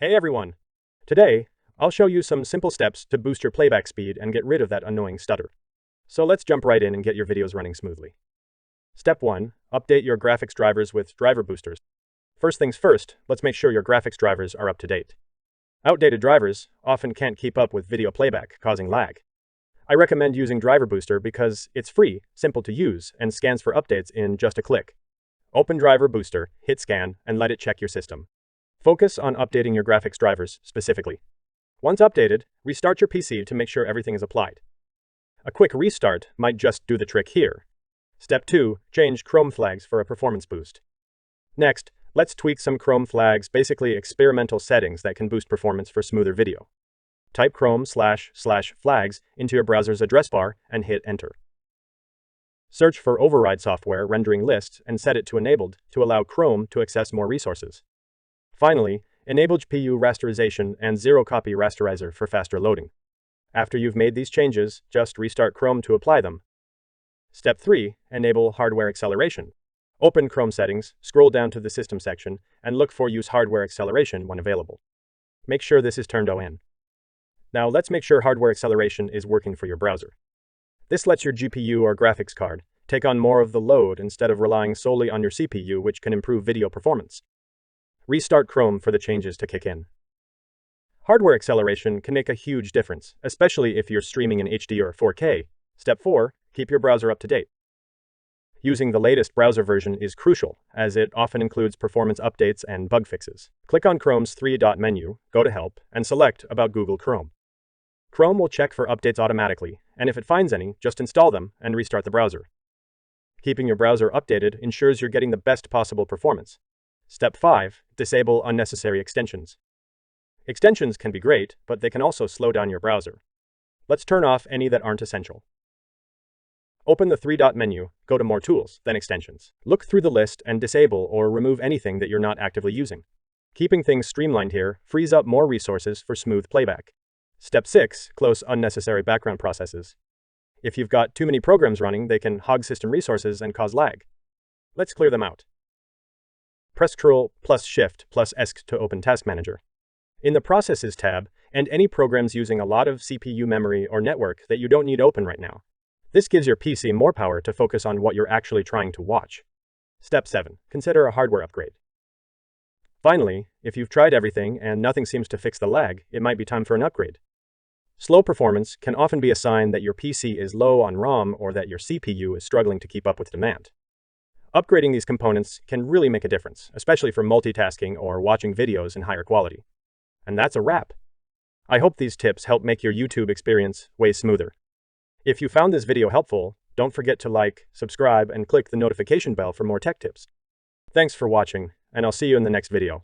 Hey everyone! Today, I'll show you some simple steps to boost your playback speed and get rid of that annoying stutter. So let's jump right in and get your videos running smoothly. Step 1. Update your graphics drivers with driver boosters. First things first, let's make sure your graphics drivers are up to date. Outdated drivers often can't keep up with video playback, causing lag. I recommend using Driver Booster because it's free, simple to use, and scans for updates in just a click. Open Driver Booster, hit scan, and let it check your system. Focus on updating your graphics drivers specifically. Once updated, restart your PC to make sure everything is applied. A quick restart might just do the trick here. Step 2. Change Chrome flags for a performance boost. Next, let's tweak some Chrome flags, basically experimental settings that can boost performance for smoother video. Type Chrome//flags into your browser's address bar and hit enter. Search for override software rendering lists and set it to enabled to allow Chrome to access more resources. Finally, enable GPU rasterization and zero-copy rasterizer for faster loading. After you've made these changes, just restart Chrome to apply them. Step 3. Enable hardware acceleration. Open Chrome settings, scroll down to the System section, and look for Use Hardware Acceleration when available. Make sure this is turned on. Now let's make sure hardware acceleration is working for your browser. This lets your GPU or graphics card take on more of the load instead of relying solely on your CPU, which can improve video performance. Restart Chrome for the changes to kick in. Hardware acceleration can make a huge difference, especially if you're streaming in HD or 4K. Step 4. Keep your browser up to date. Using the latest browser version is crucial, as it often includes performance updates and bug fixes. Click on Chrome's three-dot menu, go to Help, and select About Google Chrome. Chrome will check for updates automatically, and if it finds any, just install them and restart the browser. Keeping your browser updated ensures you're getting the best possible performance. Step 5. Disable unnecessary extensions. Extensions can be great, but they can also slow down your browser. Let's turn off any that aren't essential. Open the three-dot menu, go to More Tools, then Extensions. Look through the list and disable or remove anything that you're not actively using. Keeping things streamlined here frees up more resources for smooth playback. Step 6. Close unnecessary background processes. If you've got too many programs running, they can hog system resources and cause lag. Let's clear them out. Press Ctrl+Shift+S to open Task Manager. In the Processes tab, and any programs using a lot of CPU memory or network that you don't need open right now. This gives your PC more power to focus on what you're actually trying to watch. Step 7. Consider a hardware upgrade. Finally, if you've tried everything and nothing seems to fix the lag, it might be time for an upgrade. Slow performance can often be a sign that your PC is low on ROM or that your CPU is struggling to keep up with demand. Upgrading these components can really make a difference, especially for multitasking or watching videos in higher quality. And that's a wrap. I hope these tips help make your YouTube experience way smoother. If you found this video helpful, don't forget to like, subscribe, and click the notification bell for more tech tips. Thanks for watching, and I'll see you in the next video.